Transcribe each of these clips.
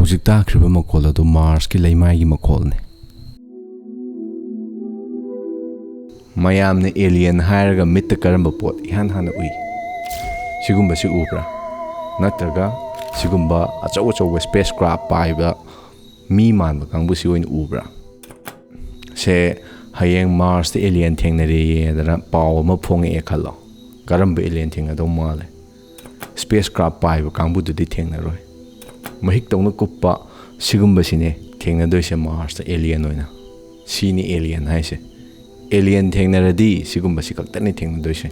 Hojik taakriba makol adu Mars ki leimaigi makolne. Mayamne alien hairaga mitta karamba pot ihan hana ui. Sigumba si ubra. Natraga sigumba achaw spacecraft paiba mi manba kangbu si oin ubra. Se hayeng Mars te alien thengnari dana paw ma phonge e khalo. Karamba alien thengado male. Spacecraft paiba kangbu du di thengnaroi. Mahik tawna kuppa sigumba sine thengnadoi se Mars te alien oina. Sini alien haise. Alien thengnaradi sigumba si kaktani thengnadoi se.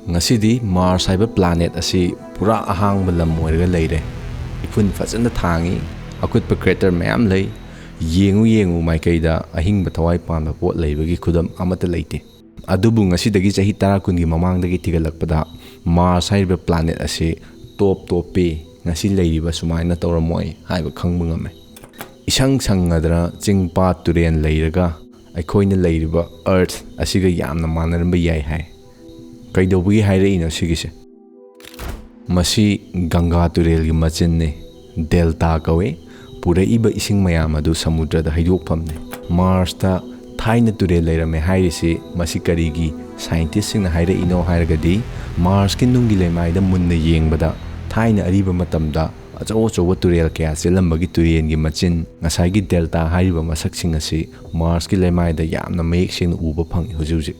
Ngasidi Mars haiba planet asi pura ahangba lam oiraga leire. Ifun fazana thangi akutpa crater mayam lei. Yengu maikaida ahingba thawai panba pot leibagi khudam amata leite. Adubu ngasidagi chahi 10 kungi mamangdagi tigalakpada Mars haiba planet asi top pe ngasi leiriba sumaina tawramoi haiba khangba ngame. Isang sangadra chingpa turen leiraga eikhoina leiriba earth asiga yamna manaramba yai hai. Kaidobugi hairei sigise. Masi Ganga turel gi machinne delta kawe pura iba ising mayam adu samudra da haidokpamne. Mars ta thaina turel leirame hairisi masi karigi scientist sing na haire ino hairagadi Mars ki nungi lemai da munna yengbada thaina ariba matamda achaw turel kya selambagi turen gi machin ngasai gi delta hairiba masak sing asi Mars ki lemai da yamna mayek sing uba phangi hujuji.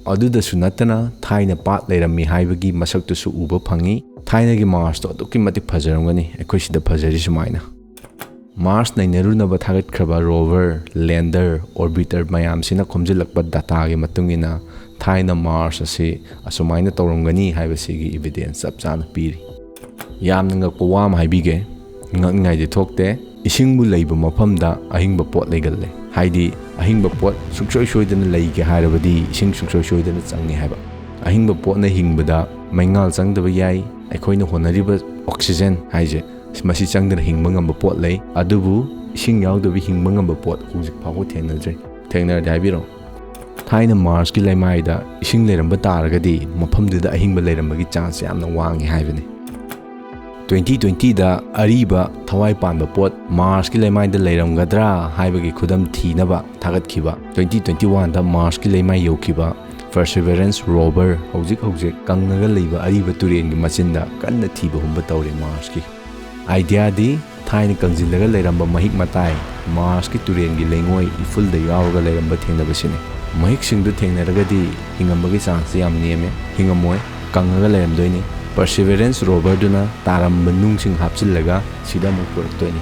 Aduda sunatana thaina pat leirami haibagi masak tu su uba phangi thaina gi Mars to aduki mati phajarangani ekhoi sida phajari sumaina. Mars nainaruna ba thagat khaba rover lander orbiter mayam sina khomjilakpa data gi matungina thaina Mars asi asumaina tawrangani haibasigi evidence apchana piri. Yamna ngakpa wam haibige ngai de thokte isingbu leiba mafamda ahingba pot legalle. Haidi ahingba pot suksoi soidana leige hairabadi ising suksoi soidana changi haiba. Ahingba pot na hingbada maingal changdaba yai eikhoina honariba oxygen haije masi changdana hingba ngamba pot lei adubu ising yaudaba hingba ngamba pot hujik phago thengnardi haibiro. Thaina Mars ki leimaida ising leiramba taragadi mafamduda ahingba leirambagi chance yamna wangi haibani. 2020 da ariba thawai panba pot Mars ki leimai da leiramgadra haibagi khudam thinaba thagatkiba 2021 da Mars ki leimai yokkiba Perseverance rover hojik kangnaga leiba ariba turen gi machinda kanna thiba humba tawre Mars ki idea di thaina kangjilaga leiramba mahik matai Mars ki turen gi lengoi iful da yawaga leiramba thengnaba sine mahik singdu thengnaragadi hingambagi chance yam neme hingamoi kangnaga leiramdoini. Perseverance rover duna taramba nungsing hapchillaga sida mu puraktoini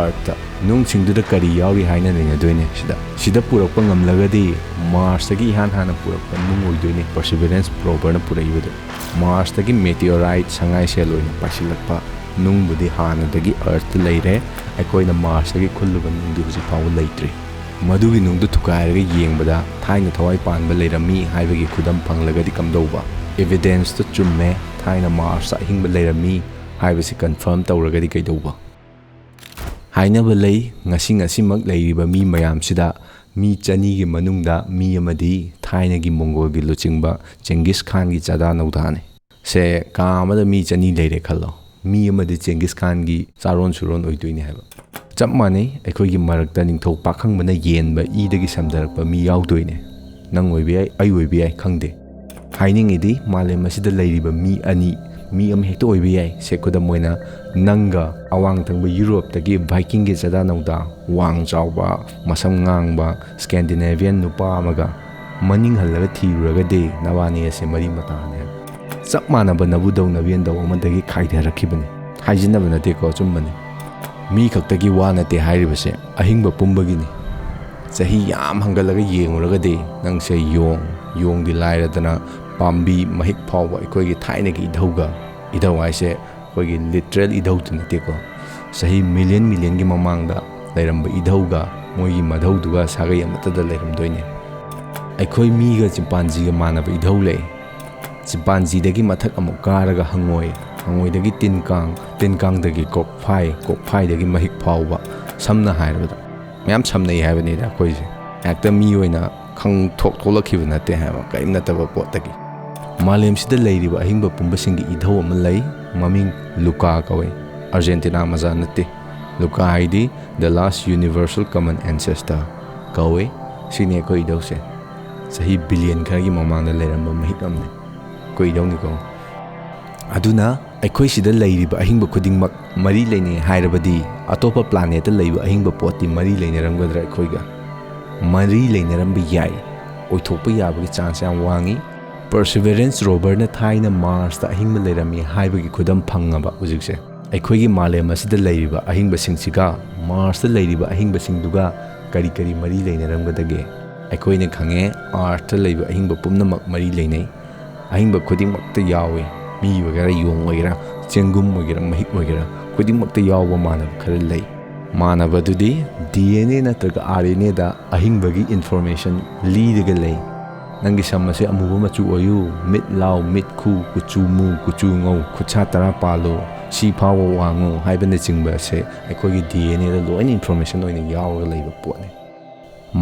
earth nungsingduda kari yauri haina ningadoini sida purakpa ngamlagadi Mars tagi hana purakpa nung oidoini Perseverance rover na puraibadu Mars tagi meteorite sangai seloina pasilakpa nungbudi hana dagi earth leire eikhoina Mars tagi khulluba nungdu huji pawu leitre madugi nungdu thukairaga yengbada thaina thawai panba leirami haibagi khudam phanglagadi kamdauba evidence to chumme thaina Mars ahingba leirami haibasi confirm tawragadi kaidauba hainaba lei ngasi mak leiriba mi mayam sida mi chani gi manungda mi amadi thaina gi Mongol gi luchingba Genghis Khan gi chada naudane se kamada mi chani leire khallo mi amadi Genghis Khan gi charon suron oidoini haiba chap mane ekhoi gi marakta ningthau pakhang bana yenba idagi samdarakpa mi yaudoine nang oibi ai oibi ai khangde hainingidi malem asida leiriba mi ani mi am hekto oibi ai sekuda moina nanga awang thangba Europe tagi Viking ge chada nauda wang chawba masam ngangba Scandinavian nupa amaga maning halaga thiruraga de nawani ase mari mata ne chap manaba nabudau nabian daw amadagi khaida rakhibani haijinaba nate ko chumbani mi khaktagi wa nate hairibase ahingba pumbagini sahi yam hangalaga yenguraga de nang se yong di lairadana pambi mahik phawa eikhoigi thaina gi idhau aise eikhoigi literal idhau tunate ko sahi million gi mamangda leiramba idhauga moigi madhauduga sagai amatada leiramdoine eikhoi mi ga chimpanzee ga manaba idhau le chimpanzee dagi mathak amuk karaga hangoi dagi tinkang dagi kokphai dagi mahik phawa samna hairabada mayam samnai haibani da khoi je ekta mi oina khang thoklakhiba nate haiba kaim nataba potagi malem sida leiriba ahingba pumba singi idhau ama lei maming luka kawe Argentina maza nate luka haidi the last universal common ancestor kawe sini ko idau se sahi billion khagi mamang da leiramba mahik amne ko idau ni ko aduna eikhoi sida leiriba ahingba khudingmak mari leine hairabadi atopa planet leiba ahingba poti mari leine ramgadra eikhoi ga mari leine rambi yai oithokpa yabagi chance yam wangi Perseverance rover na thaina Mars ta ahingba leirami haibagi khudam phangaba ujikse eikhoi malem asida leiriba ahingba singsiga Mars ta leiriba ahingba singduga kari kari mari leinaramgadage eikhoi ne khange Earth ta leiba ahingba pumnamak mari leinai ahingba khudingmak ta yawi mi wagara yong wagara chengum wagara mahik wagara khudingmak ta yawba manab khara lei manaba dudi DNA natraga RNA da ahingbagi information lidaga lei Nangi samase amuba machu oyu mit lao mit khu kuchu mu kuchu ngau khucha tara palo si phawo wango haibane chingba se eikhoi DNA da loin information oina yawga leiba potne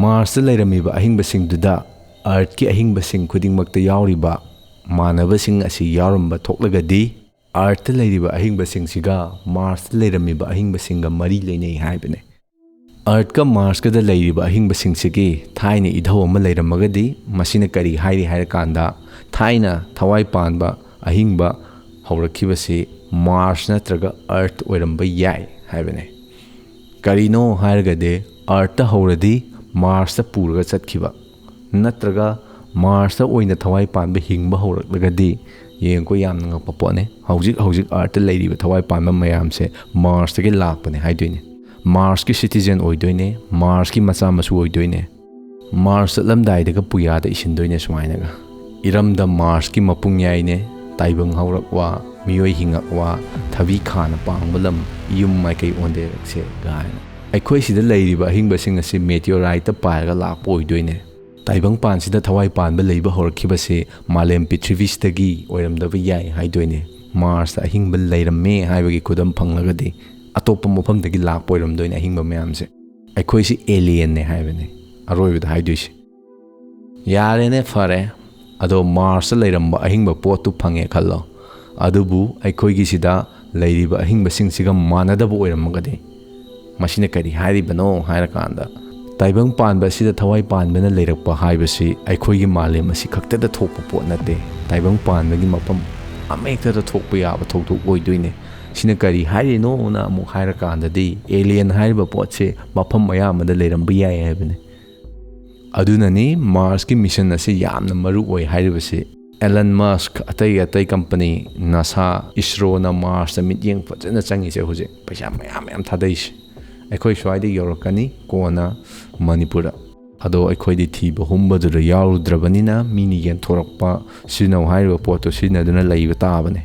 Mars ta leirami ba ahingba sing duda Earth ki ahingba sing khudingmak ta yawriba manaba sing asi yawramba thoklagadi Earth ta leiriba ahingba sing siga Mars ta leirami ba ahingba singa mari leinei haibane Earth ka Mars ka da leiriba ahingba singsigi thaina Edhou ama leiramagadi masina kari hairi hairakanda thaina thawai panba ahingba haurakibasi Mars natraga Earth oiramba yai haibane karino hairagade Earth ta hauradi Mars ta puraga chatkiba natraga Mars ta oina thawai panba hingba hauraklagadi yengko yamna ngakpa potne hojik Earth ta leiriba thawai panba mayamse Mars ta ge lakpane haidoine Mars ki citizen oidoine Mars ki macha masu oidoine Mars lamdai daga puya da isindoine swainaga iramda Mars ki mapung yaine taibang haurakwa miyoi hingakwa thabi khana pangbalam yum mai kai onde se gaina eikhoi sida leiriba ahingba sing asi meteorite pairaga lakpo oidoine taibang pan sida thawai panba leiba horakibase malem prithivistagi oiramdaba yai haidoine Mars ta ahingba leiramme haibagi khudam phanglagadi atop mofam dagi lak poiram doina ahingba mayam se eikhoi si alien ne haibane aroibada haiduisi yare ne fare ado Mars leiramba ahingba potu phange khallo adubu eikhoi gi sida leiriba ahingba singsiga manadaba oiramagade masina kari hairibano hairakanda taibang panba sida thawai panbana leirakpa haibasi eikhoi gi malem asi khakta da thokpa pot nate taibang panba gi mapam amekta da thokpa yaba thokthok oidoine sina kari hairino na amu hairakandadi alien hairiba potse mafam mayamada leirambi yai haibane adunani Mars ki mission ase yamna maru oi hairibase Elon Musk atai company NASA ISRO na Mars ta mityeng fajana changi se hoje paisa mayam thadais eikhoi swai yorakani kona Manipura ado eikhoi di thiba humba du yarudrabanina mini yen thorakpa sinau hairiba poto sinaduna leiba tabane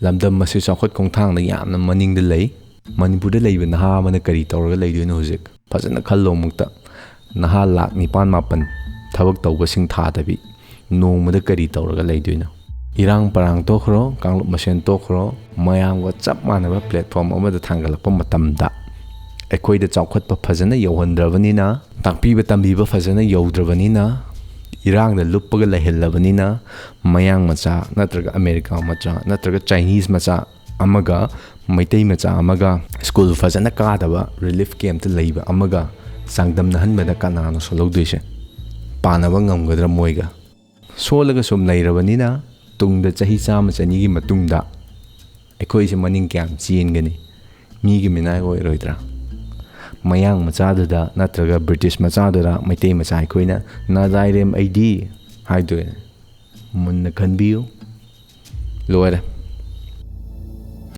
lamdam masi chakhot khongthang na yamna maning de lei Manipur de leiba naha mana kari tawraga leidoina hojik fajana khallo mukta naha lak nipan mapan thabak tawba sing thadabi nongmada kari tawraga leidoina irang parang tokhro kanglup masen tokhro mayamga chap manaba platform amada thangalakpa matamda eikhoi da chawkhatpa fajana yauhandrabanina takpiba tambiba fajana yaudrabanina irang da luppaga lahelabanina mayang macha natraga America macha natraga Chinese macha amaga maitai macha amaga school fajana kadaba relief camp ta leiba amaga sangdamna hanbada kanano solaudoise panaba ngamgadra moiga solaga sum leirabanina tungda chahi chama chani gi matungda eikhoi se maning kyam chengani mi gi minai oiroidra mayang machadada natraga British machadada maitai macha eikhoi na dairem ID haidoi munna khanbiu loire